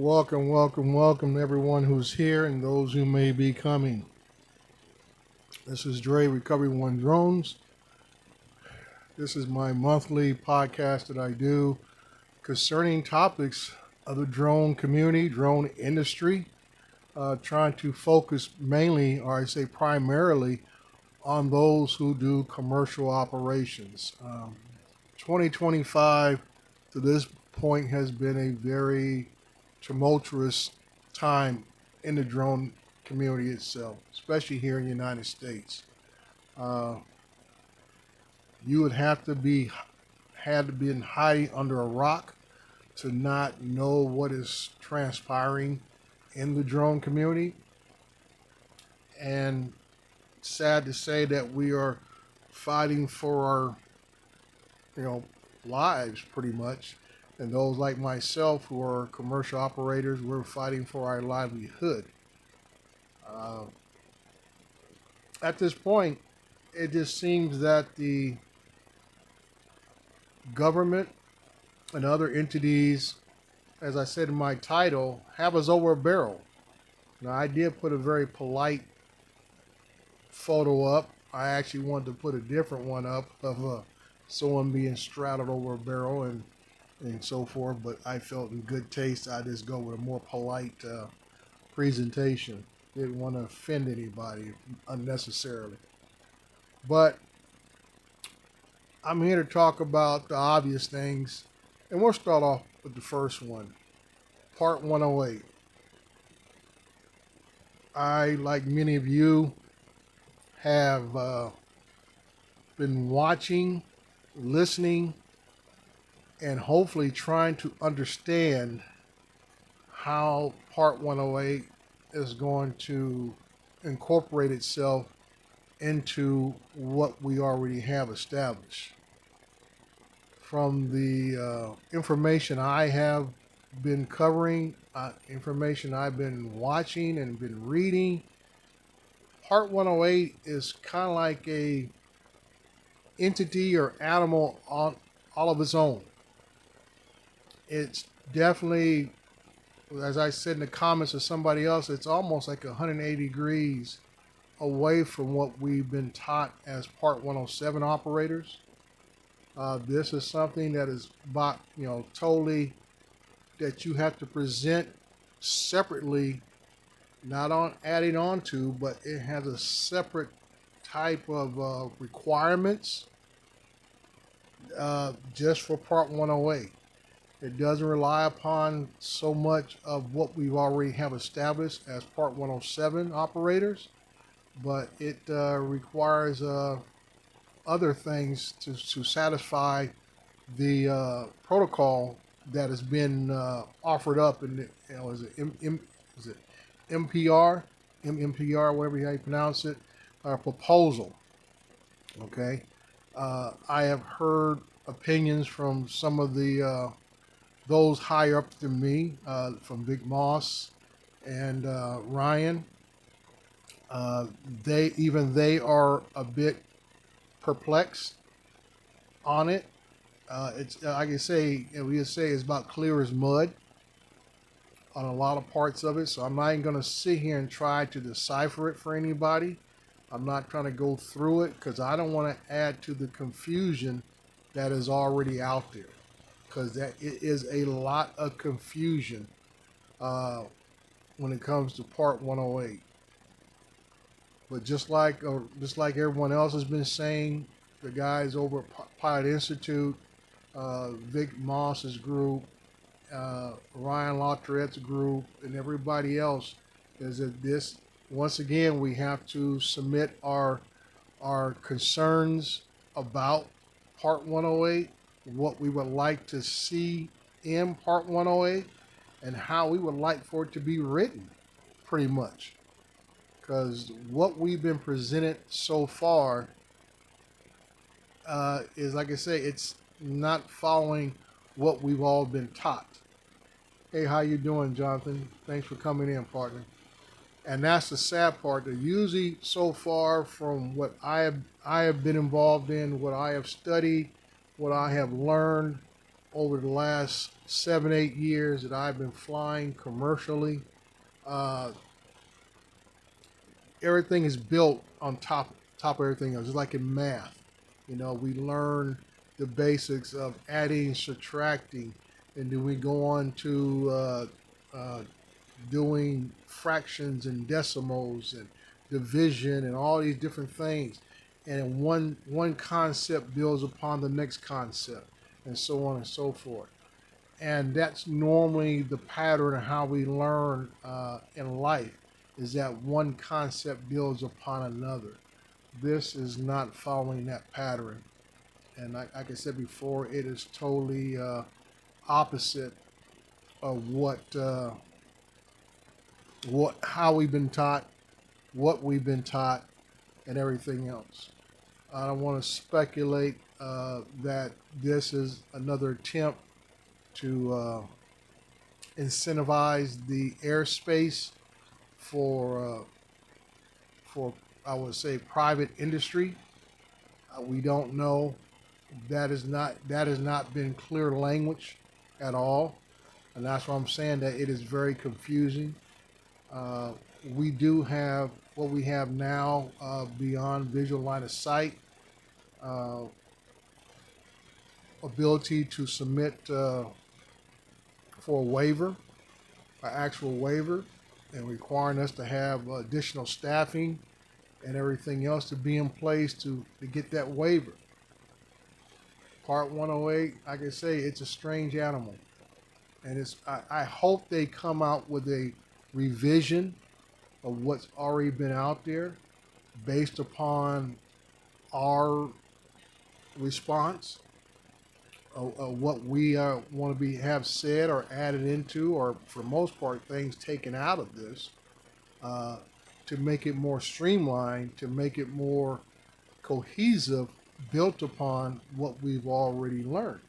Welcome, welcome, welcome everyone who's here and those who may be coming. This is Dre Recovery One Drones. This is my monthly podcast that I do concerning topics of the drone community, drone industry, trying to focus mainly, or I say primarily, on those who do commercial operations. 2025 to this point has been a very tumultuous time in the drone community itself, especially here in the United States. Uh, you would have to be had to be hiding under a rock to not know what is transpiring in the drone community. And sad to say that we are fighting for our, you know, lives pretty much. And those like myself who are commercial operators, we're fighting for our livelihood. Uh, at this point, it just seems that the government and other entities, as I said in my title, have us over a barrel. Now, I did put a very polite photo up. I actually wanted to put a different one up of someone being straddled over a barrel and so forth, but I felt in good taste I just go with a more polite presentation. Didn't want to offend anybody unnecessarily. But I'm here to talk about the obvious things, and we'll start off with the first one, Part 108. I, like many of you, have been watching, listening, and hopefully trying to understand how Part 108 is going to incorporate itself into what we already have established. From the information I have been covering, information I've been watching and been reading, Part 108 is kind of like a entity or animal on all of its own. It's definitely, as I said in the comments of somebody else, it's almost like 180 degrees away from what we've been taught as Part 107 operators. This is something that is about, totally that you have to present separately, not on adding on to, but it has a separate type of requirements just for Part 108. It doesn't rely upon so much of what we already have established as Part 107 operators, but it requires other things to satisfy the protocol that has been offered up in the, is it MPR, MMPR, whatever you pronounce it, proposal. Okay, I have heard opinions from some of the those higher up than me, from Vic Moss and Ryan. They are a bit perplexed on it. It's I can say, we just say it's about clear as mud on a lot of parts of it. So I'm not even going to sit here and try to decipher it for anybody. I'm not trying to go through it because I don't want to add to the confusion that is already out there. Because that it is a lot of confusion uh, when it comes to Part 108. But just like everyone else has been saying, the guys over at Pilot Institute, Vic Moss's group, Ryan Lautret's group, and everybody else, is that this once again we have to submit our concerns about Part 108, what we would like to see in Part 108, and how we would like for it to be written, pretty much. Because what we've been presented so far is, like I say, it's not following what we've all been taught. Hey, how you doing, Jonathan? Thanks for coming in, partner. And that's the sad part. That usually, so far from what I have been involved in, what I have studied, what I have learned over the last 7, 8 years that I've been flying commercially, uh, everything is built on top of everything else. It's like in math. We learn the basics of adding, subtracting, and then we go on to doing fractions and decimals and division and all these different things. And one concept builds upon the next concept, and so on and so forth. And that's normally the pattern of how we learn in life, is that one concept builds upon another. This is not following that pattern. And like I said before, it is totally opposite of how we've been taught, what we've been taught, and everything else. I don't want to speculate that this is another attempt to incentivize the airspace for I would say private industry. We don't know. That has not been clear language at all, and that's why I'm saying that it is very confusing. Uh, we do have what we have now beyond visual line of sight, uh, ability to submit for a waiver, an actual waiver, and requiring us to have additional staffing and everything else to be in place to get that waiver. Part 108, like I say, it's a strange animal. And I hope they come out with a revision of what's already been out there based upon our response of what we want to have said or added into, or for the most part, things taken out of this, uh, to make it more streamlined, to make it more cohesive, built upon what we've already learned.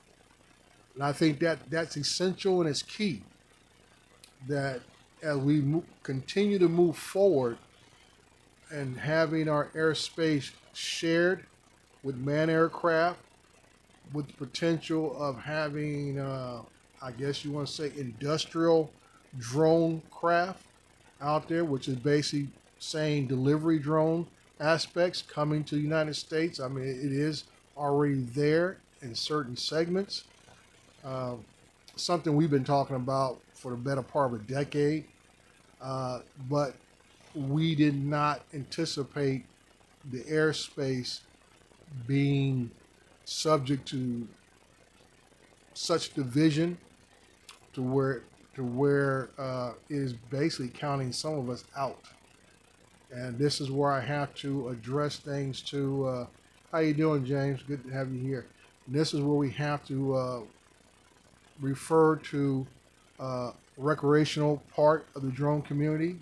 And I think that's essential and it's key that as we continue to move forward and having our airspace shared with manned aircraft, with the potential of having, I guess you want to say, industrial drone craft out there, which is basically saying delivery drone aspects coming to the United States. I mean, it is already there in certain segments. Uh, Something we've been talking about for the better part of a decade, but we did not anticipate the airspace being subject to such division to where it is basically counting some of us out. And this is where I have to address things to. How you doing, James? Good to have you here. And this is where we have to refer to recreational part of the drone community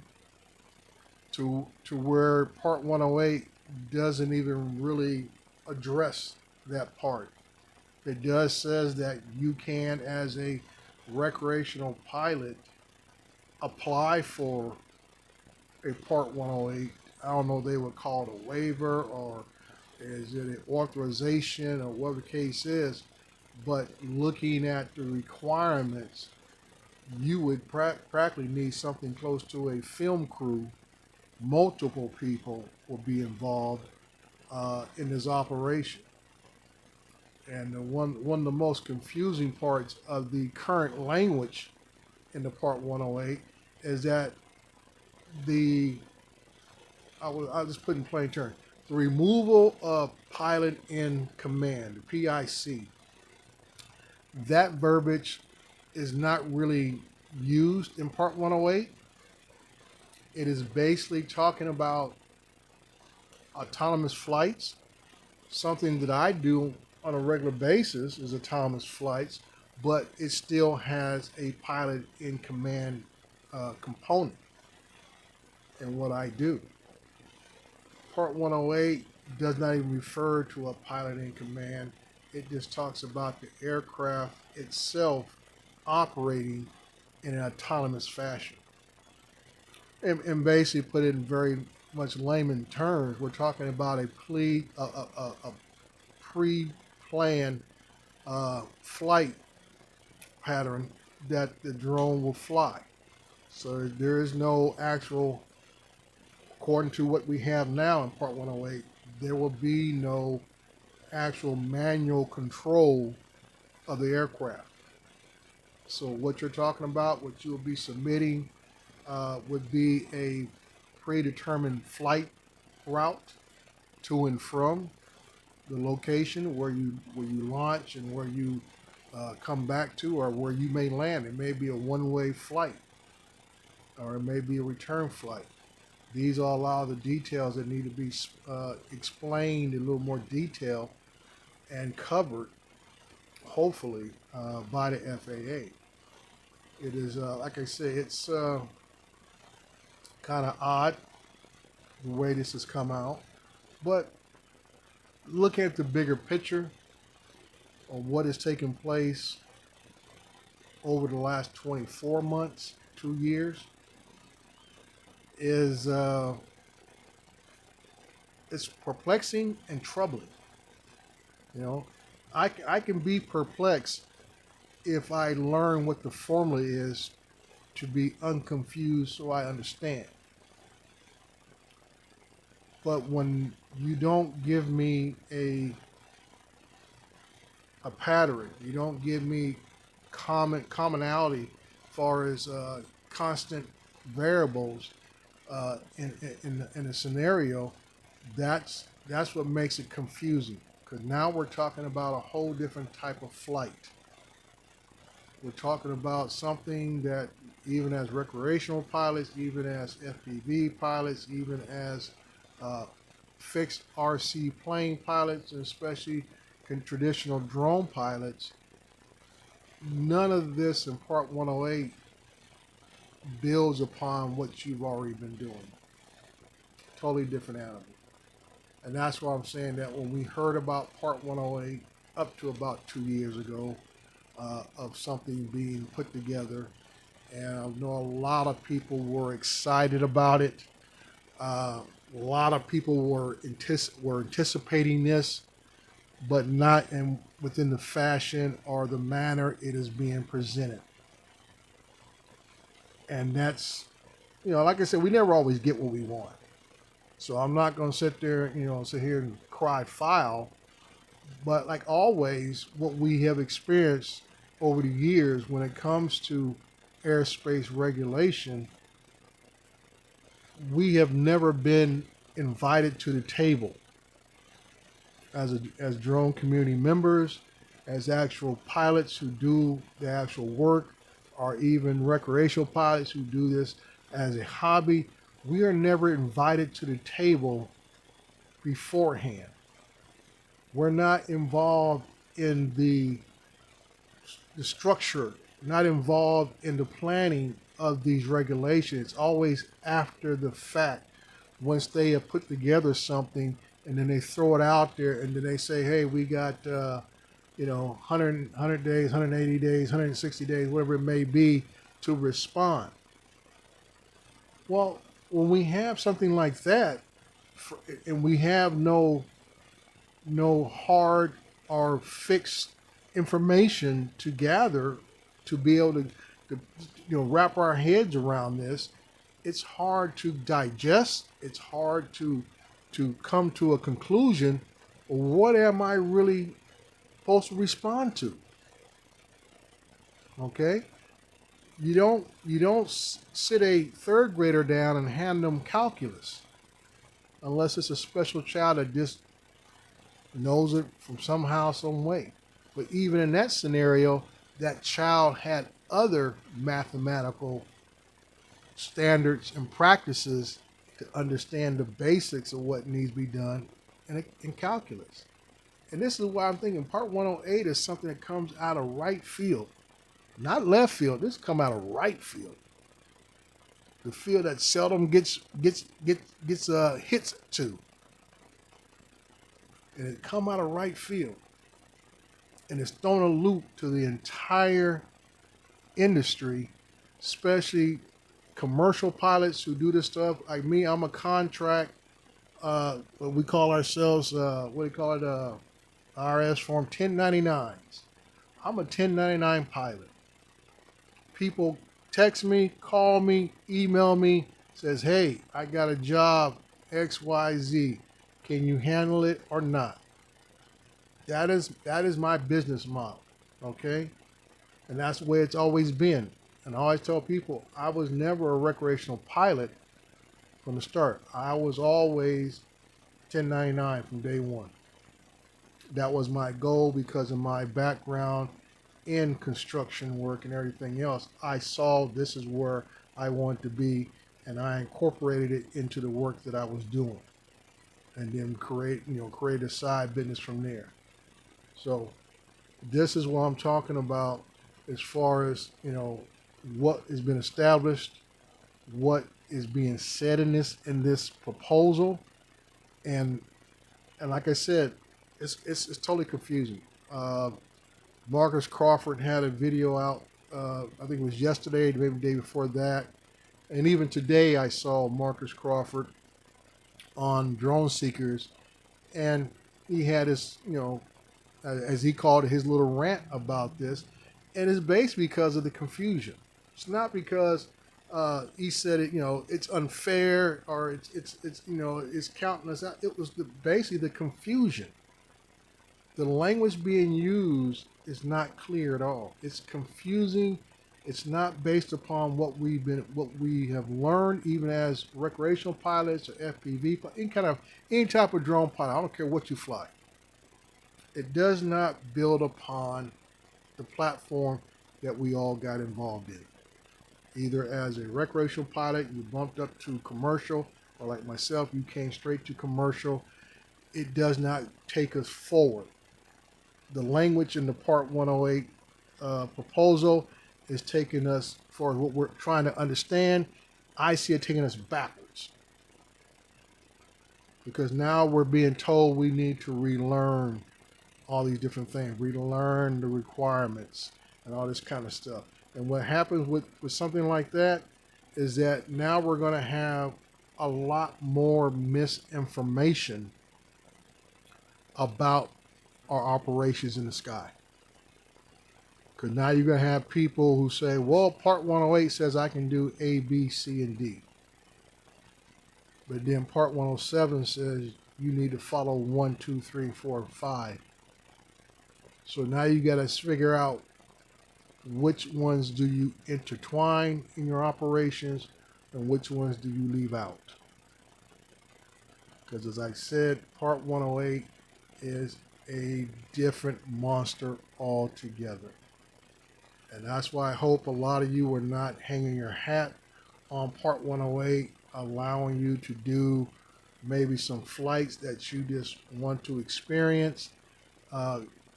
to where Part 108 doesn't even really address that part. It does says that you can, as a recreational pilot, apply for a Part 108. I don't know if they would call it a waiver or is it an authorization or whatever the case is, but looking at the requirements, you would practically need something close to a film crew. Multiple people will be involved in this operation. And one of the most confusing parts of the current language in the Part 108 is that the I'll just put in plain terms, the removal of pilot in command, the PIC. That verbiage is not really used in Part 108. It is basically talking about autonomous flights. Something that I do on a regular basis is autonomous flights, but it still has a pilot in command component in what I do. Part 108 does not even refer to a pilot in command. It just talks about the aircraft itself operating in an autonomous fashion. And basically, put it in very much layman terms, we're talking about a pre-planned flight pattern that the drone will fly. So there is no actual, according to what we have now in Part 108, there will be no actual manual control of the aircraft. So what you're talking about, what you'll be submitting, would be a predetermined flight route to and from the location where you launch and where you come back to, or where you may land. It may be a one-way flight, or it may be a return flight. These are a lot of the details that need to be explained in a little more detail and covered, hopefully, by the FAA. It is, like I say, it's kind of odd the way this has come out, but looking at the bigger picture of what has taken place over the last 24 months, 2 years, is it's perplexing and troubling. You know, I can be perplexed if I learn what the formula is to be unconfused so I understand. But when you don't give me a pattern, you don't give me commonality as far as constant variables in a scenario, that's what makes it confusing. Because now we're talking about a whole different type of flight. We're talking about something that even as recreational pilots, even as FPV pilots, even as fixed RC plane pilots, and especially traditional drone pilots, none of this in Part 108 builds upon what you've already been doing. Totally different animal. And that's why I'm saying that when we heard about Part 108 up to about 2 years ago, of something being put together, and I know a lot of people were excited about it. A lot of people were anticipating this, but not within the fashion or the manner it is being presented. And that's, like I said, we never always get what we want. So I'm not going to sit there, sit here and cry foul. But like always, what we have experienced over the years when it comes to airspace regulation, we have never been invited to the table as drone community members, as actual pilots who do the actual work, or even recreational pilots who do this as a hobby. We are never invited to the table beforehand. We're not involved in the structure, not involved in the planning of these regulations. It's always after the fact, once they have put together something and then they throw it out there and then they say, hey, we got 100 days, 180 days, 160 days, whatever it may be, to respond. Well, when we have something like that, and we have no hard or fixed information to gather to be able to wrap our heads around this, it's hard to digest. It's hard to come to a conclusion. What am I really supposed to respond to? Okay, you don't sit a third grader down and hand them calculus unless it's a special child that just knows it from somehow, some way. But even in that scenario, that child had other mathematical standards and practices to understand the basics of what needs to be done in calculus. And this is why I'm thinking Part 108 is something that comes out of right field, not left field. This come out of right field, the field that seldom gets hits to, and it come out of right field, and it's thrown a loop to the entire industry, especially commercial pilots who do this stuff. Like me, I'm a contract. What we call ourselves, what do you call it? IRS form 1099s. I'm a 1099 pilot. People text me, call me, email me, says, "Hey, I got a job XYZ. Can you handle it or not?" That is my business model. Okay? And that's the way it's always been. And I always tell people I was never a recreational pilot from the start. I was always 1099 from day one. That was my goal because of my background in construction work and everything else. I saw this is where I wanted to be, and I incorporated it into the work that I was doing, and then create a side business from there. So this is what I'm talking about as far as what has been established, what is being said in this proposal, and like I said, it's totally confusing. Marcus Crawford had a video out. I think it was yesterday, maybe the day before that, and even today I saw Marcus Crawford on Drone Seekers, and he had his, as he called it, his little rant about this, and it's based because of the confusion. It's not because he said it, it's unfair or it's counting us out. It was basically the confusion. The language being used is not clear at all. It's confusing. It's not based upon what we have learned, even as recreational pilots or FPV, any type of drone pilot. I don't care what you fly. It does not build upon the platform that we all got involved in. Either as a recreational pilot, you bumped up to commercial, or like myself, you came straight to commercial. It does not take us forward. The language in the Part 108 proposal is taking us for what we're trying to understand. I see it taking us backwards, because now we're being told we need to relearn all these different things, relearn the requirements and all this kind of stuff. And what happens with something like that is that now we're going to have a lot more misinformation about our operations in the sky. Because now you're going to have people who say, well, Part 108 says I can do A, B, C, and D. But then Part 107 says you need to follow 1, 2, 3, 4, and 5. So now you got to figure out which ones do you intertwine in your operations and which ones do you leave out. Because as I said, Part 108 is a different monster altogether. And that's why I hope a lot of you are not hanging your hat on Part 108, allowing you to do maybe some flights that you just want to experience.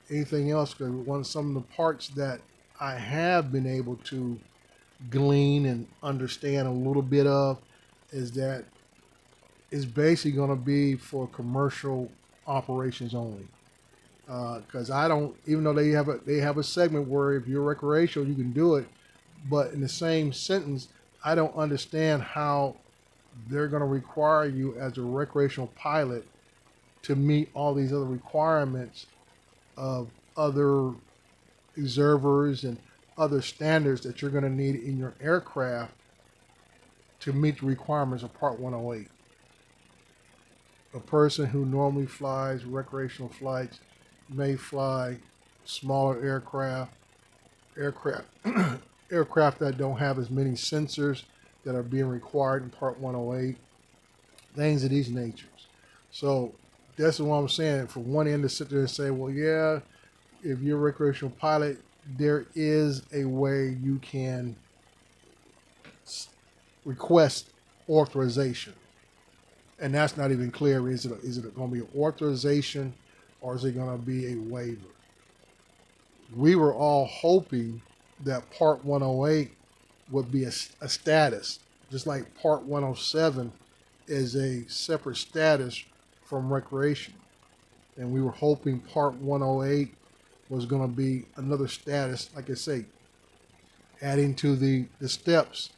Anything else, because some of the parts that I have been able to glean and understand a little bit of is that it's basically going to be for commercial operations only. Because I don't, even though they have a segment where if you're recreational you can do it, but in the same sentence, I don't understand how they're going to require you as a recreational pilot to meet all these other requirements of other observers and other standards that you're going to need in your aircraft to meet the requirements of Part 108. A person who normally flies recreational flights may fly smaller aircraft aircraft that don't have as many sensors that are being required in Part 108, things of these natures. So that's what I'm saying. From one end to sit there and say, well, yeah, if you're a recreational pilot, there is a way you can request authorization. And that's not even clear. Is it going to be an authorization or is it going to be a waiver? We were all hoping that Part 108 would be a status, just like Part 107 is a separate status from recreation. And we were hoping Part 108 was going to be another status, like I say, adding to the steps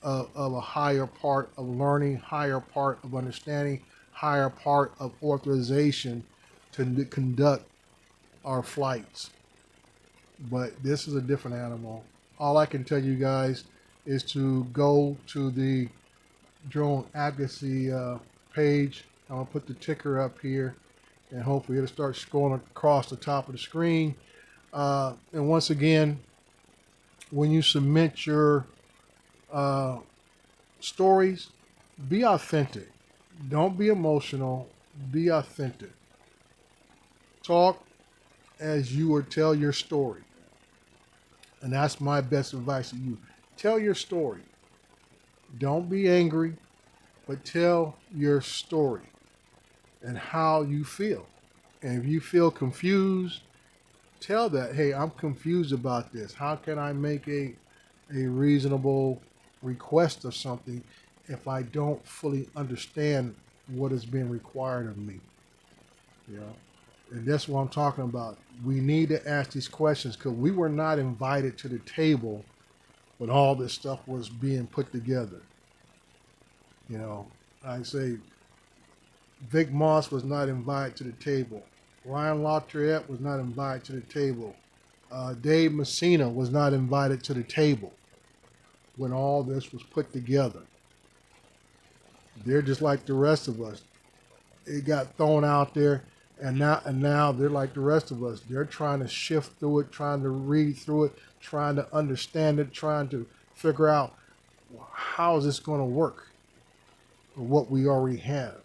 of a higher part of learning, higher part of understanding, higher part of authorization to conduct our flights. But this is a different animal. All I can tell you guys is to go to the drone advocacy page. I'm going to put the ticker up here, and hopefully it'll start scrolling across the top of the screen. And once again, when you submit your stories, be authentic. Don't be emotional. Be authentic. Talk as you would tell your story. And that's my best advice to you. Tell your story. Don't be angry, but tell your story and how you feel. And if you feel confused, tell that, hey, I'm confused about this. How can I make a reasonable request of something if I don't fully understand what is being required of me? You know? And that's what I'm talking about. We need to ask these questions because we were not invited to the table when all this stuff was being put together. You know, I say Vic Moss was not invited to the table. Ryan LaTriette was not invited to the table. Dave Messina was not invited to the table when all this was put together. They're just like the rest of us. It got thrown out there, and now they're like the rest of us. They're trying to shift through it, trying to read through it, trying to understand it, trying to figure out how is this going to work with what we already have.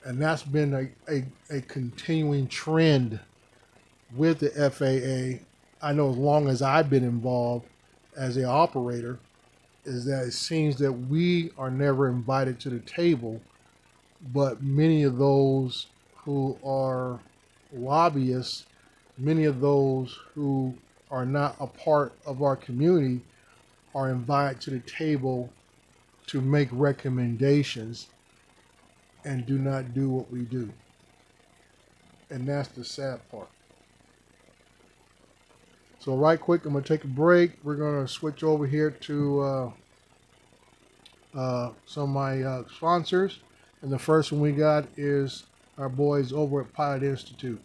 And that's been a continuing trend with the FAA. I know as long as I've been involved as an operator, is that it seems that we are never invited to the table, but many of those who are lobbyists, many of those who are not a part of our community are invited to the table to make recommendations and do not do what we do. And that's the sad part. So right quick, I'm going to take a break. We're going to switch over here to some of my sponsors. And the first one we got is our boys over at Pilot Institute.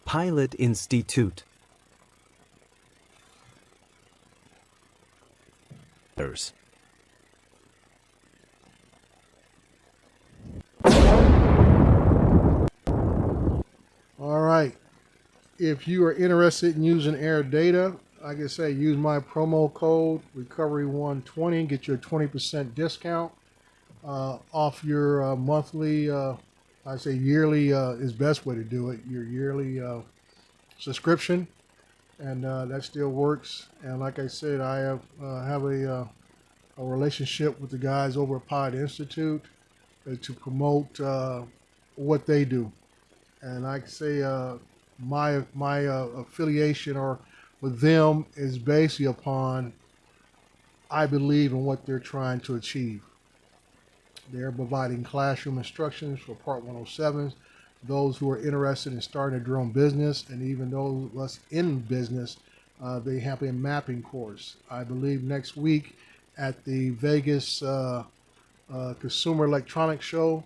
Pilot Institute. All right. If you are interested in using air data, like I say, use my promo code Recovery120, get you a 20% discount off your monthly, I say yearly is best way to do it, your yearly subscription. And that still works. And like I said, I have a relationship with the guys over at Pilot Institute to promote what they do. And like I say, my affiliation or with them is basically upon I believe in what they're trying to achieve. They're providing classroom instructions for Part 107s, those who are interested in starting a drone business, and even those of us in business, they have a mapping course. I believe next week at the Vegas Consumer Electronics Show,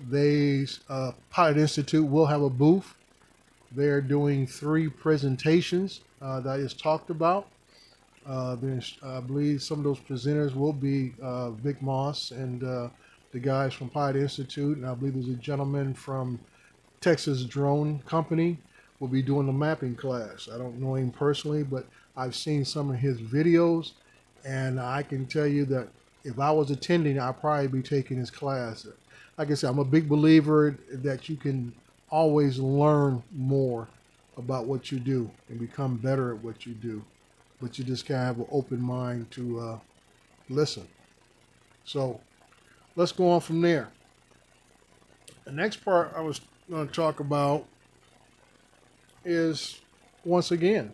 Pilot Institute will have a booth. They're doing 3 presentations that I just talked about. I believe some of those presenters will be Vic Moss and the guys from Pilot Institute, and I believe there's a gentleman from Texas Drone Company will be doing the mapping class. I don't know him personally, but I've seen some of his videos, and I can tell you that if I was attending, I'd probably be taking his class. Like I said, I'm a big believer that you can always learn more about what you do and become better at what you do, but you just gotta have an open mind to listen. So let's go on from there. The next part I was going to talk about is, once again,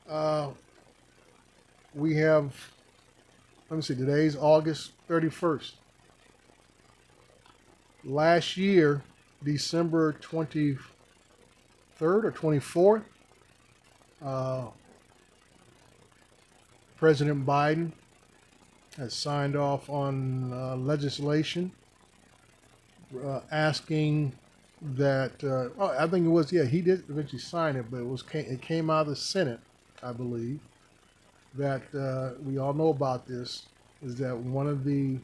uh, we have, let me see, today's August 31st. Last year, December 23rd or 24th, uh, President Biden has signed off on legislation asking that, I think it was, yeah, he did eventually sign it, but it came out of the Senate, I believe, that we all know about this, is that one of the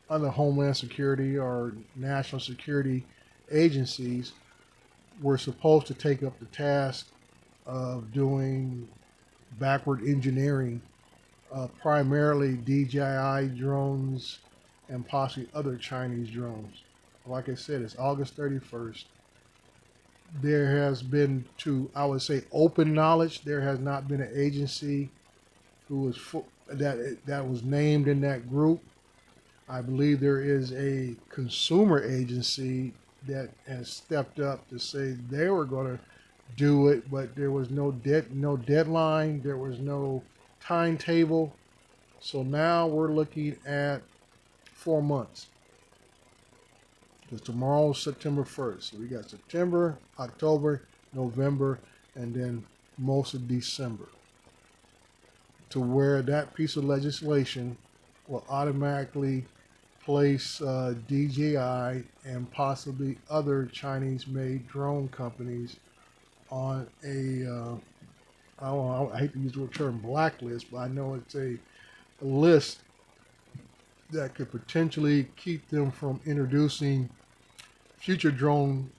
other Homeland Security or national security agencies were supposed to take up the task of doing backward engineering, primarily DJI drones and possibly other Chinese drones. Like I said, it's August 31st. There has been, to I would say, open knowledge, there has not been an agency who was that was named in that group. I believe there is a consumer agency that has stepped up to say they were going to do it, but there was no deadline, there was no timetable. So now we're looking at 4 months. Because tomorrow's September 1st. So we got September, October, November, and then most of December. To where that piece of legislation will automatically place DJI and possibly other Chinese-made drone companies on a, I hate to use the term blacklist, but I know it's a list that could potentially keep them from introducing future drones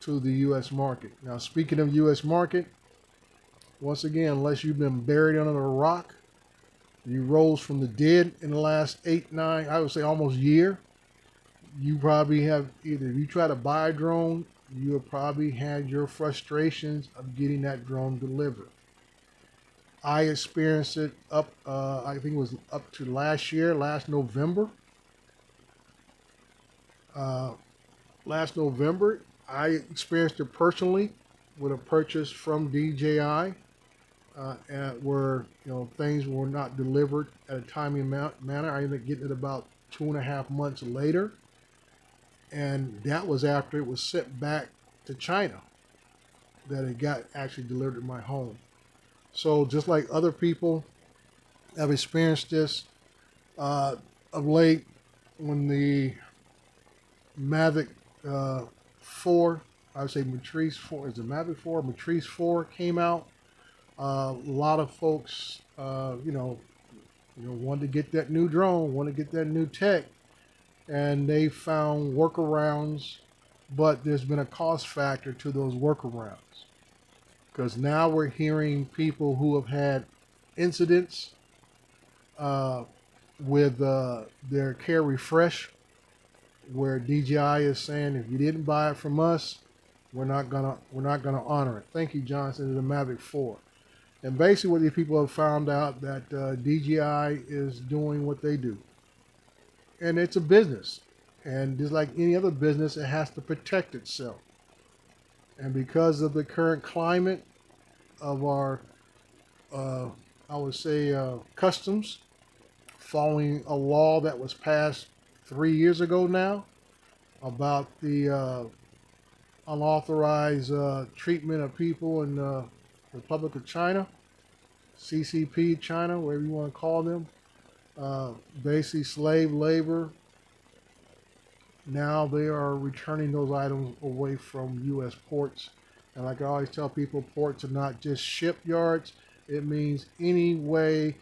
to the U.S. market. Now, speaking of U.S. market, once again, unless you've been buried under a rock, you rose from the dead in the last 8, 9, I would say almost year, you probably have either, if you try to buy a drone, you have probably had your frustrations of getting that drone delivered. I experienced it I think it was up to last November. Last November, I experienced it personally with a purchase from DJI, where things were not delivered at a timely manner. I ended up getting it about 2.5 months later, and that was after it was sent back to China that it got actually delivered to my home. So just like other people have experienced this of late, when the Mavic 4, I would say Matrice 4, is it Mavic 4? Matrice 4 came out. A lot of folks, wanted to get that new drone, wanted to get that new tech, and they found workarounds, but there's been a cost factor to those workarounds. Because now we're hearing people who have had incidents with their Care Refresh, where DJI is saying, if you didn't buy it from us, we're not gonna honor it. Thank you, Johnson, to the Mavic 4. And basically what these people have found out that DJI is doing what they do. And it's a business. And just like any other business, it has to protect itself. And because of the current climate of our, I would say, customs, following a law that was passed 3 years ago now about the unauthorized treatment of people in the Republic of China, CCP China, whatever you want to call them, basically slave labor. Now they are returning those items away from U.S. ports. And like I always tell people, ports are not just shipyards. It means any way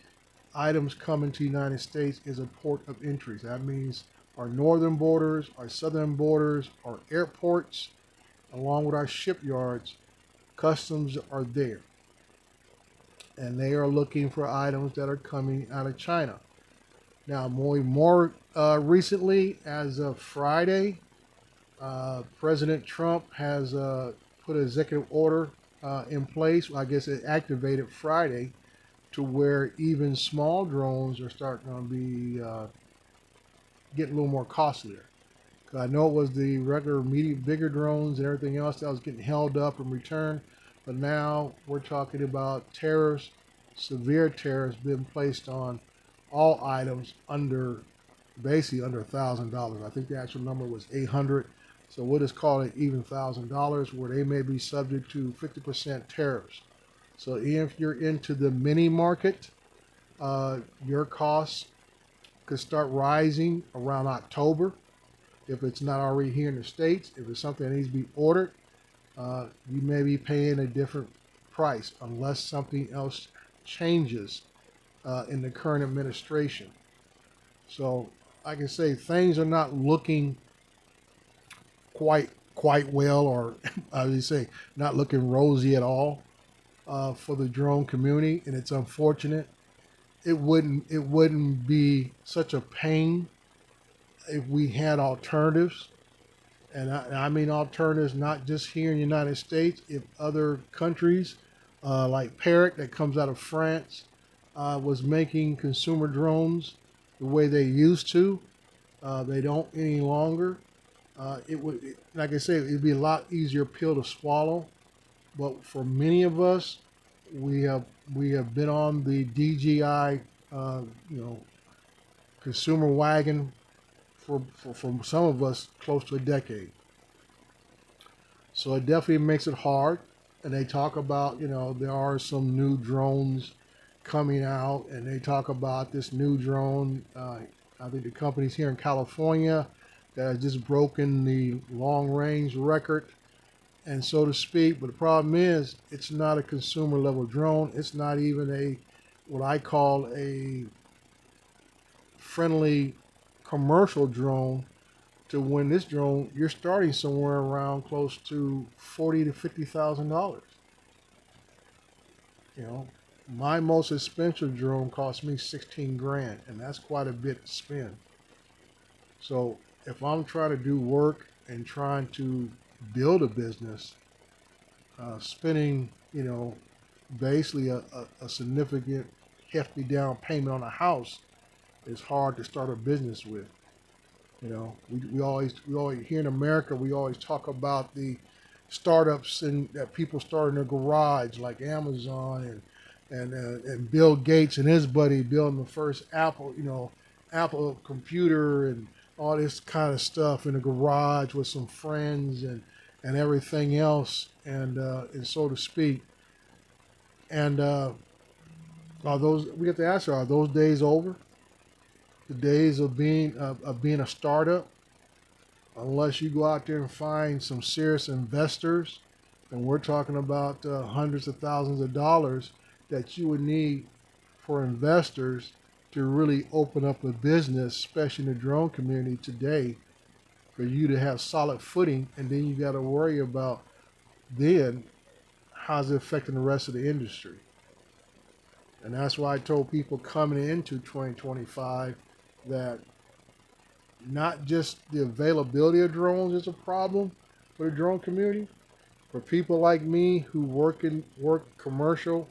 items come into the United States is a port of entry. That means our northern borders, our southern borders, our airports, along with our shipyards, customs are there. And they are looking for items that are coming out of China. Now, more recently, as of Friday, President Trump has put an executive order in place. I guess it activated Friday, to where even small drones are starting to be getting a little more costlier. 'Cause I know it was the regular medium, bigger drones and everything else that was getting held up and returned, but now we're talking about tariffs, severe tariffs being placed on all items under, basically under $1,000. I think the actual number was 800. So we'll just call it even $1,000, where they may be subject to 50% tariffs. So if you're into the mini market, your costs could start rising around October. If it's not already here in the States, if it's something that needs to be ordered, you may be paying a different price unless something else changes in the current administration. So I can say things are not looking quite well, or I would say not looking rosy at all for the drone community, and it's unfortunate. It wouldn't be such a pain if we had alternatives, and I mean alternatives not just here in the United States. If other countries like Parrot, that comes out of France, was making consumer drones the way they used to, they don't any longer. It would, like I said, it'd be a lot easier pill to swallow. But for many of us, we have been on the DJI, you know, consumer wagon for some of us close to a decade. So it definitely makes it hard. And they talk about, you know, there are some new drones coming out, and they talk about this new drone. I think the company's here in California that has just broken the long range record, and so to speak. But the problem is, it's not a consumer level drone. It's not even a, what I call a friendly commercial drone. To win this drone, you're starting somewhere around close to $40,000 to $50,000. You know, my most expensive drone cost me 16 grand, and that's quite a bit to spend. So if I'm trying to do work and trying to build a business, spending, you know, basically a significant hefty down payment on a house is hard to start a business with. You know, we always here in America, we always talk about the startups and that people start in their garage, like Amazon and Bill Gates and his buddy building the first Apple, you know, Apple computer and all this kind of stuff in the garage with some friends and everything else, and so to speak. And are those, we have to ask, are those days over? The days of being a startup, unless you go out there and find some serious investors, and we're talking about hundreds of thousands of dollars that you would need for investors to really open up a business, especially in the drone community today, for you to have solid footing. And then you got to worry about then how's it affecting the rest of the industry. And that's why I told people coming into 2025 that not just the availability of drones is a problem for the drone community. For people like me who work commercial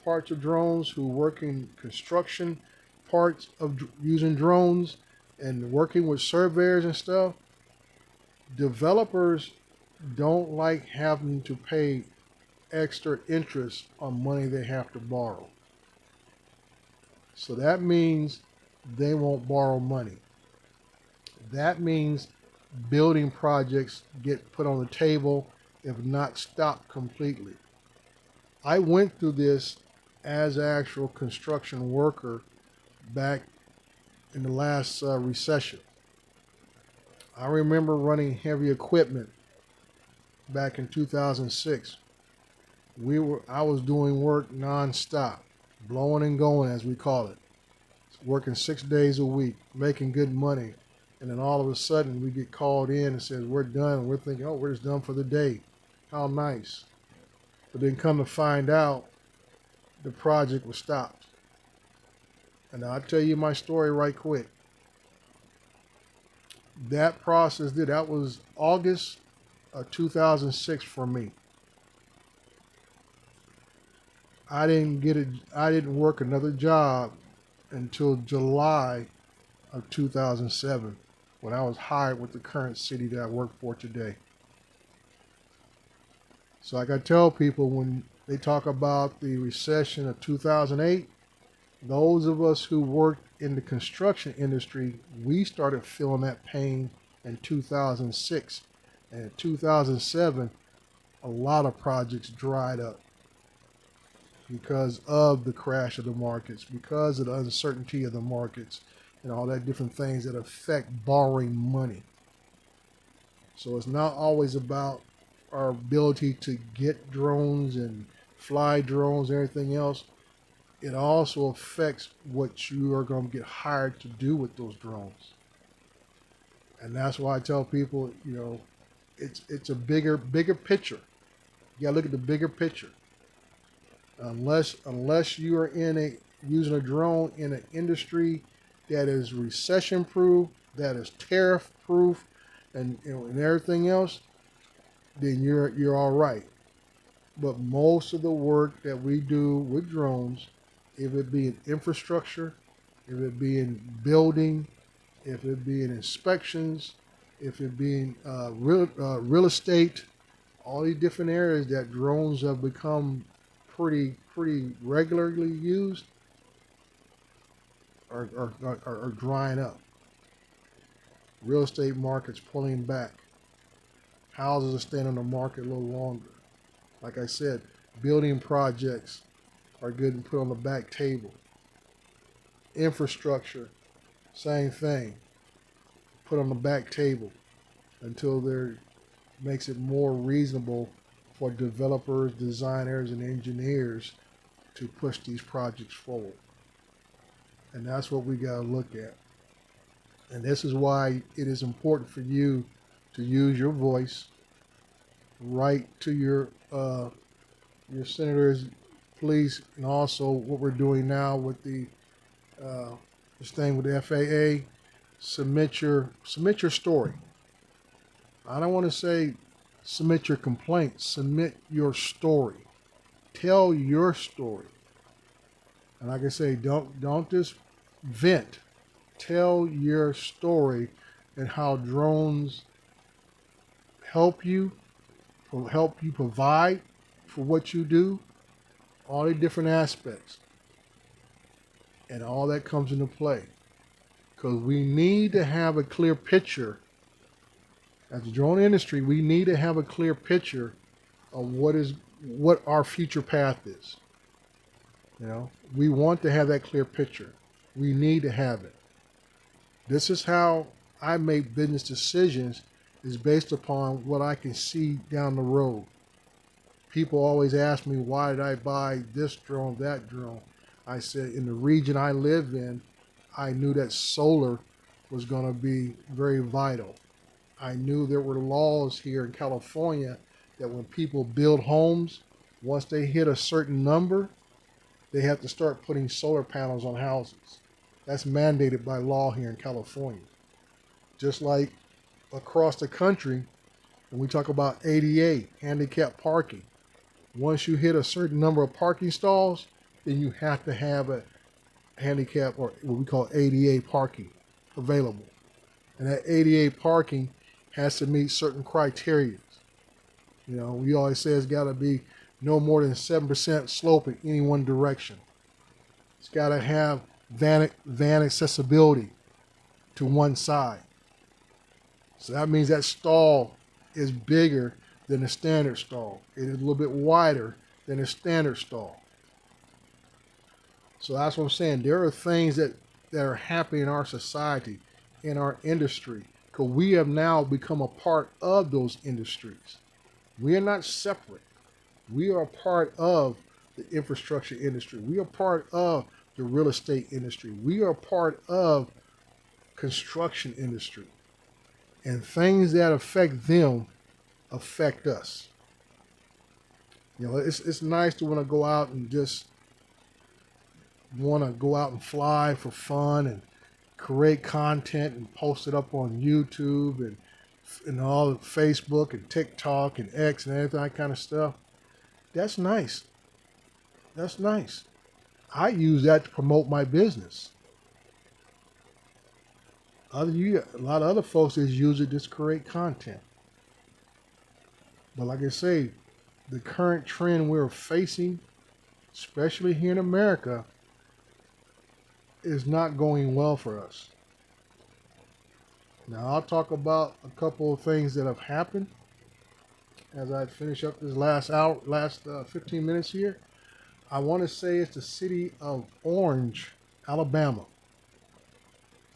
parts of drones, who work in construction parts of using drones, and working with surveyors and stuff, developers don't like having to pay extra interest on money they have to borrow. So that means they won't borrow money. That means building projects get put on the table, if not stopped completely. I went through this as an actual construction worker back in the last recession. I remember running heavy equipment back in 2006. I was doing work nonstop, blowing and going as we call it, working 6 days a week, making good money. And then all of a sudden we get called in and says, we're done. We're thinking, oh, we're just done for the day. How nice. But then come to find out the project was stopped. And I'll tell you my story right quick. That process that was August of 2006 for me. I didn't work another job until July of 2007. when I was hired with the current city that I work for today. So like I tell people when they talk about the recession of 2008, those of us who worked in the construction industry, we started feeling that pain in 2006. And in 2007, a lot of projects dried up because of the crash of the markets, because of the uncertainty of the markets, and all that different things that affect borrowing money. So it's not always about our ability to get drones and fly drones and everything else. It also affects what you are going to get hired to do with those drones. And that's why I tell people, it's a bigger picture. You got to look at the bigger picture. Unless you are using a drone in an industry that is recession proof, that is tariff proof, and and everything else, then you're all right. But most of the work that we do with drones, if it be in infrastructure, if it be in building, if it be in inspections, if it be in real estate, all these different areas that drones have become pretty regularly used are drying up. Real estate markets pulling back. Houses are staying on the market a little longer. Like I said, building projects are getting put on the back table. Infrastructure, same thing, put on the back table until there makes it more reasonable for developers, designers, and engineers to push these projects forward. And that's what we got to look at. And this is why it is important for you to use your voice, write to your senators, police, and also what we're doing now with this thing with the FAA. Submit your story. I don't want to say submit your complaint. Submit your story. Tell your story. And like I say, don't just vent. Tell your story and how drones help you provide for what you do, all the different aspects. And all that comes into play. Because we need to have a clear picture. As the drone industry, we need to have a clear picture of what our future path is. We want to have that clear picture. We need to have it. This is how I make business decisions, is based upon what I can see down the road. People always ask me, why did I buy this drone, that drone? I said, in the region I live in, I knew that solar was going to be very vital. I knew there were laws here in California that when people build homes, once they hit a certain number, they have to start putting solar panels on houses. That's mandated by law here in California. Just like across the country, when we talk about ADA, handicap parking, once you hit a certain number of parking stalls, then you have to have a handicap, or what we call ADA parking, available. And that ADA parking has to meet certain criteria. We always say it's got to be no more than 7% slope in any one direction. It's got to have van accessibility to one side. So that means that stall is bigger than a standard stall. It is a little bit wider than a standard stall. So that's what I'm saying. There are things that are happening in our society, in our industry, because we have now become a part of those industries. We are not separate. We are a part of the infrastructure industry. We are part of the real estate industry. We are part of construction industry. And things that affect them affect us. It's nice to want to go out and just want to go out and fly for fun and create content and post it up on YouTube and all of Facebook and TikTok and X and everything, that kind of stuff. That's nice. That's nice. I use that to promote my business. A lot of other folks just use it to create content. But like I say, the current trend we're facing, especially here in America, is not going well for us. Now I'll talk about a couple of things that have happened as I finish up this last 15 minutes here. I want to say it's the city of Orange, Alabama,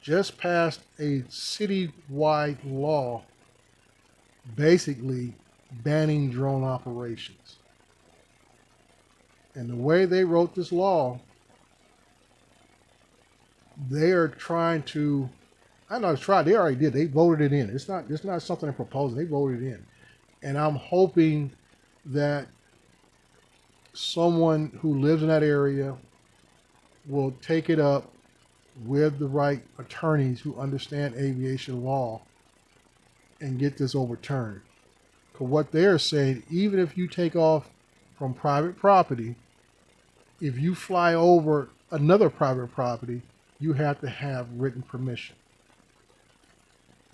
just passed a citywide law basically banning drone operations. And the way they wrote this law, they are trying to, I know it's tried, they already did, they voted it in. It's not something they're proposing, they voted it in. And I'm hoping that someone who lives in that area will take it up with the right attorneys who understand aviation law and get this overturned. Because what they're saying, even if you take off from private property, if you fly over another private property, you have to have written permission.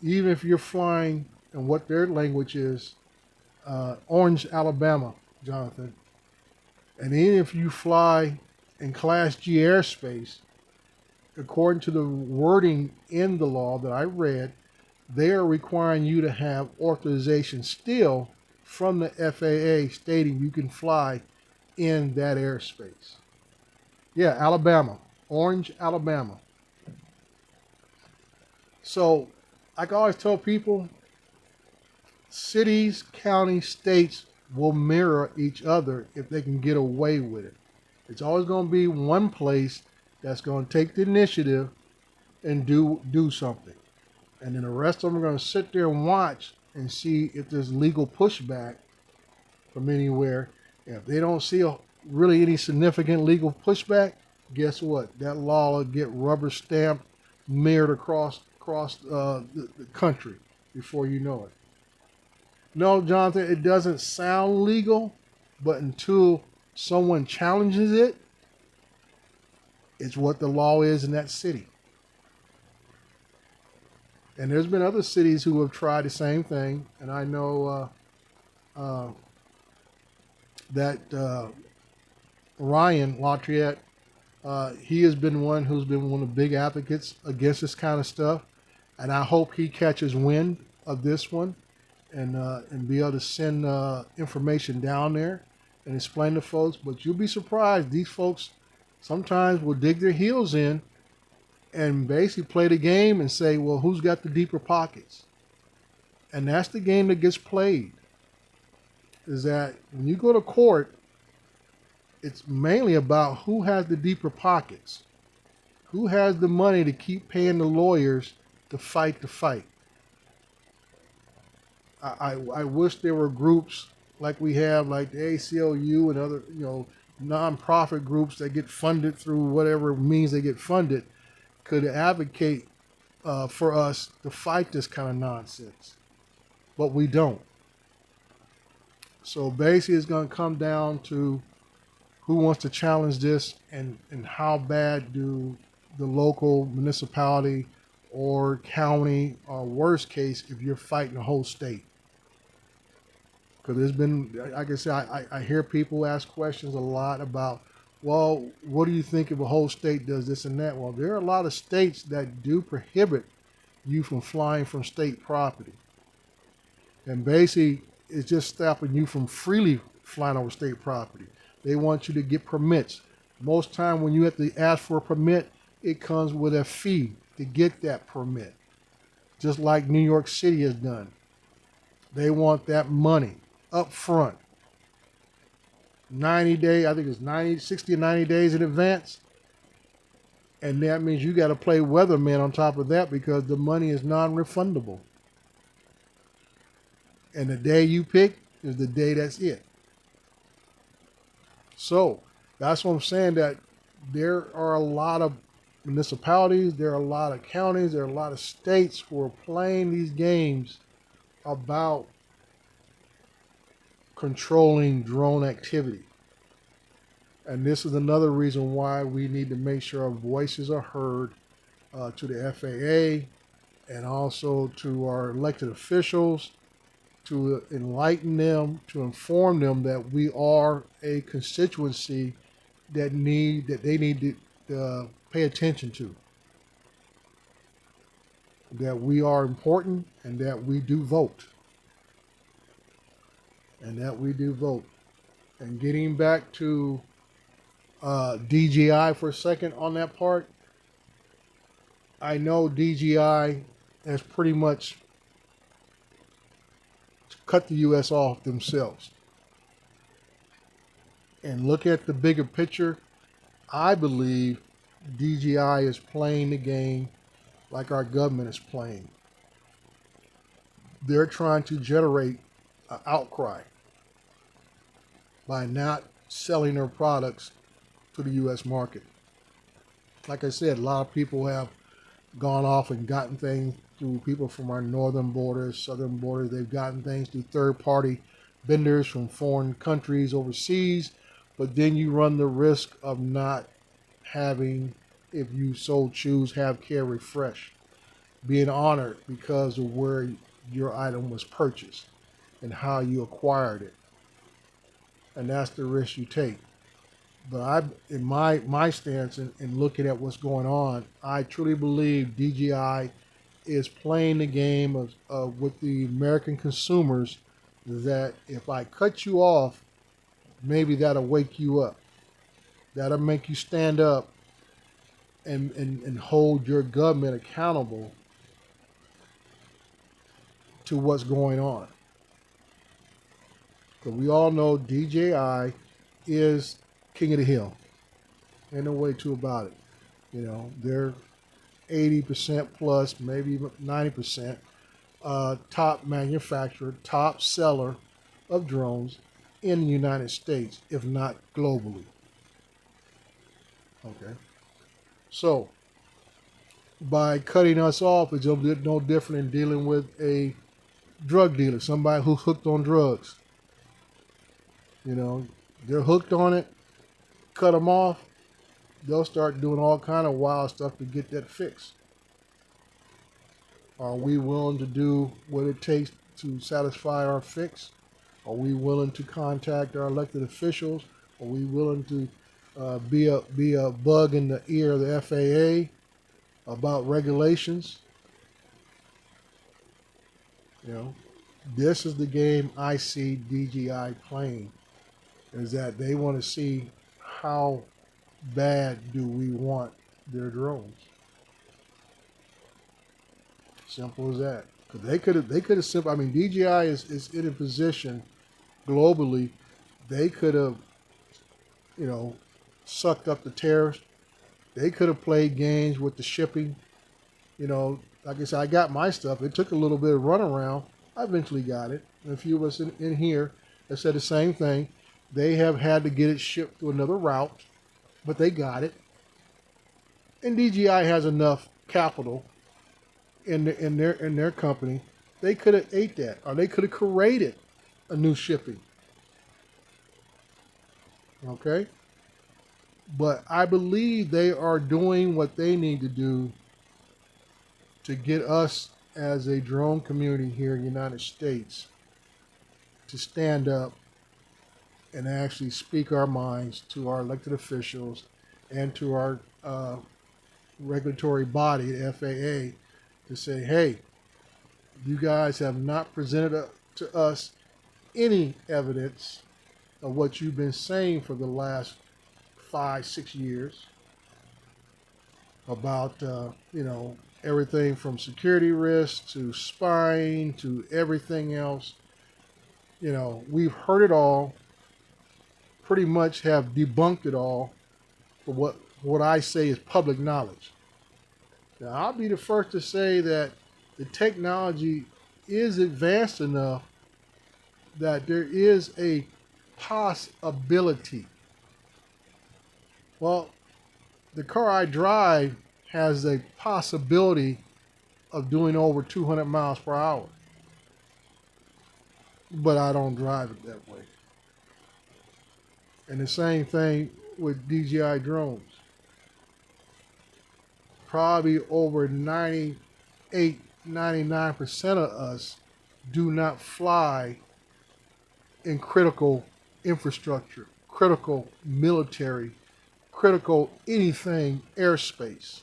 Even if you're flying, and what their language is, Orange, Alabama, Jonathan, and even if you fly in Class G airspace, according to the wording in the law that I read, they are requiring you to have authorization still from the FAA stating you can fly in that airspace. Yeah, Alabama, Orange, Alabama. So, like I always tell people, cities, counties, states will mirror each other if they can get away with it. It's always going to be one place that's going to take the initiative and do something. And then the rest of them are going to sit there and watch and see if there's legal pushback from anywhere. If they don't see really any significant legal pushback, guess what? That law will get rubber stamped, mirrored across the country before you know it. No, Jonathan, it doesn't sound legal, but until someone challenges it, it's what the law is in that city. And there's been other cities who have tried the same thing, and I know that Ryan Lafayette, he has been one who's been one of the big advocates against this kind of stuff, and I hope he catches wind of this one and be able to send information down there and explain to folks. But you'll be surprised, these folks sometimes will dig their heels in and basically play the game and say, well, who's got the deeper pockets? And that's the game that gets played, is that when you go to court, it's mainly about who has the deeper pockets, who has the money to keep paying the lawyers to fight the fight. I wish there were groups like we have, like the ACLU and other, nonprofit groups that get funded through whatever means they get funded, could advocate for us to fight this kind of nonsense. But we don't. So basically it's going to come down to who wants to challenge this and how bad do the local municipality or county, or worst case, if you're fighting the whole state. Because there's been, like I said, I hear people ask questions a lot about, well, what do you think if a whole state does this and that? Well, there are a lot of states that do prohibit you from flying from state property. And basically, it's just stopping you from freely flying over state property. They want you to get permits. Most time when you have to ask for a permit, it comes with a fee to get that permit. Just like New York City has done. They want that money up front. 90 days, I think it's 60 or 90 days in advance. And that means you got to play weatherman on top of that because the money is non-refundable. And the day you pick is the day that's it. So that's what I'm saying, that there are a lot of municipalities, there are a lot of counties, there are a lot of states who are playing these games about controlling drone activity. And this is another reason why we need to make sure our voices are heard to the FAA, and also to our elected officials, to enlighten them, to inform them that we are a constituency that they need to pay attention to, that we are important and that we do vote, and that we do vote. And getting back to DGI for a second on that part, I know DGI has pretty much cut the U.S. off themselves. And look at the bigger picture. I believe DGI is playing the game like our government is playing. They're trying to generate an outcry by not selling their products to the U.S. market. Like I said, a lot of people have gone off and gotten things through people from our northern borders, southern borders. They've gotten things through third-party vendors from foreign countries overseas, but then you run the risk of not having, if you so choose, have care refresh, being honored because of where your item was purchased and how you acquired it. And that's the risk you take. But in my stance in looking at what's going on, I truly believe DGI is playing the game with the American consumers, that if I cut you off, maybe that'll wake you up. That'll make you stand up and hold your government accountable to what's going on. Because we all know DJI is king of the hill. Ain't no way to about it. You know, they're 80% plus, maybe even 90% top manufacturer, top seller of drones in the United States, if not globally. Okay. So, by cutting us off, it's no different than dealing with a drug dealer, somebody who's hooked on drugs. You know, they're hooked on it, cut them off, they'll start doing all kind of wild stuff to get that fix. Are we willing to do what it takes to satisfy our fix? Are we willing to contact our elected officials? Are we willing to be a bug in the ear of the FAA about regulations? You know, this is the game I see DJI playing, is that they want to see how bad do we want their drones. Simple as that. Because they could have simply, I mean, DJI is in a position globally, they could have, you know, sucked up the tariffs. They could have played games with the shipping. You know, like I said, I got my stuff. It took a little bit of runaround. I eventually got it. And a few of us in here that said the same thing. They have had to get it shipped to another route, but they got it. And DJI has enough capital in their company. They could have ate that, or they could have created a new shipping. Okay? But I believe they are doing what they need to do to get us as a drone community here in the United States to stand up and actually speak our minds to our elected officials and to our regulatory body, the FAA, to say, hey, you guys have not presented to us any evidence of what you've been saying for the last 5-6 years about, you know, everything from security risks to spying to everything else. You know, we've heard it all, pretty much have debunked it all for what I say is public knowledge. Now, I'll be the first to say that the technology is advanced enough that there is a possibility. Well, the car I drive has a possibility of doing over 200 miles per hour, but I don't drive it that way. And the same thing with DJI drones. Probably over 98, 99% of us do not fly in critical infrastructure, critical military, critical anything airspace.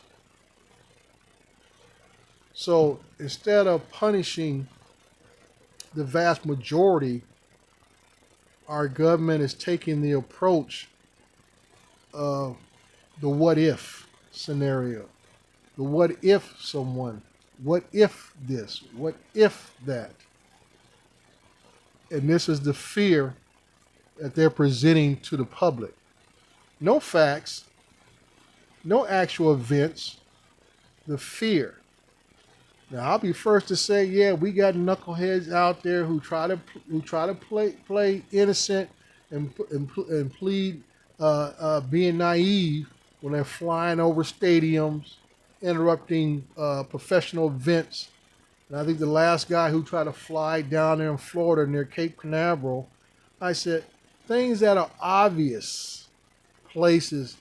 So instead of punishing the vast majority, our government is taking the approach of the what if scenario. The what if someone, what if this, what if that. And this is the fear that they're presenting to the public. No facts, no actual events, the fear. Now I'll be first to say, yeah, we got knuckleheads out there who try to play innocent and plead being naive when they're flying over stadiums, interrupting professional events. And I think the last guy who tried to fly down there in Florida near Cape Canaveral, I said, things that are obvious places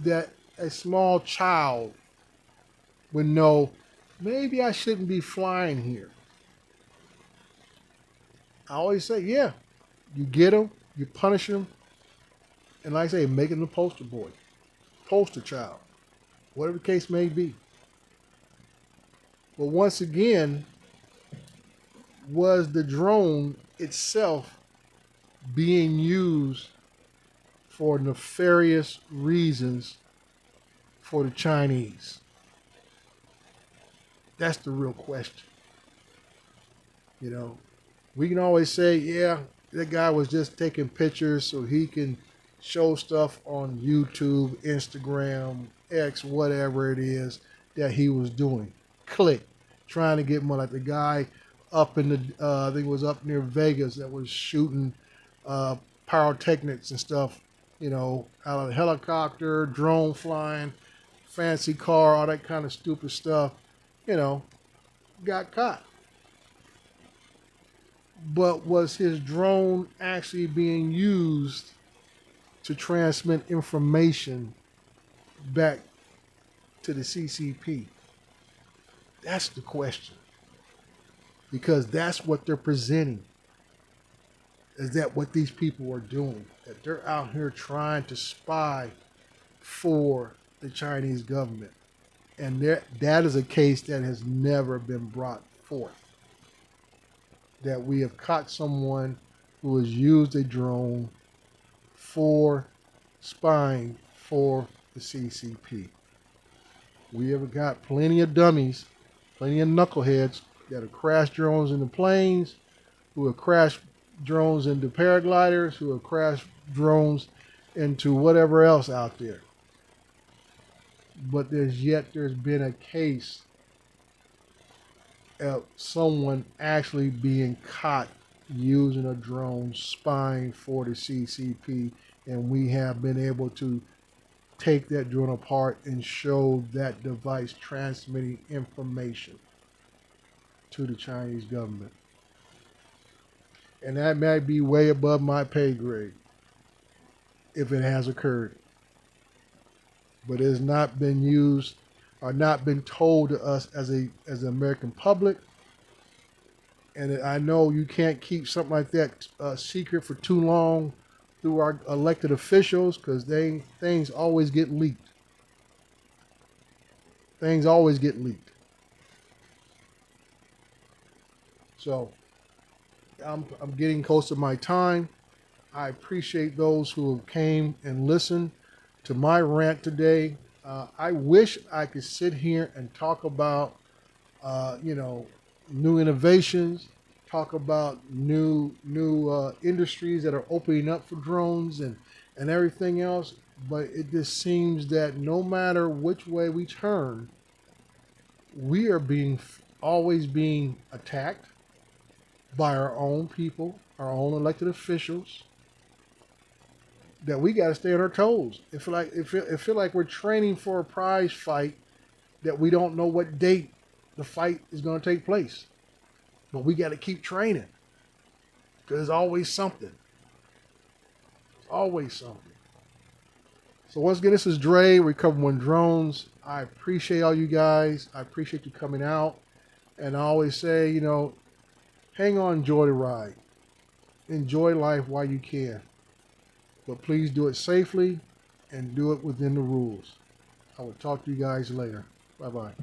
that a small child would know, maybe I shouldn't be flying here. I always say, yeah, you get them, you punish them, and like I say, make them the poster boy, poster child, whatever the case may be. But once again, was the drone itself being used for nefarious reasons for the Chinese? That's the real question. You know, we can always say, yeah, that guy was just taking pictures so he can show stuff on YouTube, Instagram, X, whatever it is that he was doing. Click, trying to get money. Like the guy up in the, I think it was up near Vegas that was shooting pyrotechnics and stuff, you know, out of a helicopter, drone flying, fancy car, all that kind of stupid stuff, you know, got caught. But was his drone actually being used to transmit information back to the CCP? That's the question. Because that's what they're presenting. Is that what these people are doing? That they're out here trying to spy for the Chinese government. And that is a case that has never been brought forth. That we have caught someone who has used a drone for spying for the CCP. We have got plenty of dummies, plenty of knuckleheads that have crashed drones into planes, who have crashed drones into paragliders, who have crashed drones into whatever else out there. But there's been a case of someone actually being caught using a drone spying for the CCP, and we have been able to take that drone apart and show that device transmitting information to the Chinese government. And that might be way above my pay grade if it has occurred. But it has not been used or not been told to us as the American public. And I know you can't keep something like that secret for too long through our elected officials, because things always get leaked. Things always get leaked. So I'm getting close to my time. I appreciate those who came and listened to my rant today. I wish I could sit here and talk about, new innovations, talk about new industries that are opening up for drones and everything else. But it just seems that no matter which way we turn, we are always being attacked by our own people, our own elected officials, that we got to stay on our toes. It feel like we're training for a prize fight that we don't know what date the fight is going to take place. But we got to keep training, because there's always something. There's always something. So once again, this is Dre, Recovering Drones. I appreciate all you guys. I appreciate you coming out. And I always say, you know, hang on, enjoy the ride. Enjoy life while you can. But please do it safely and do it within the rules. I will talk to you guys later. Bye-bye.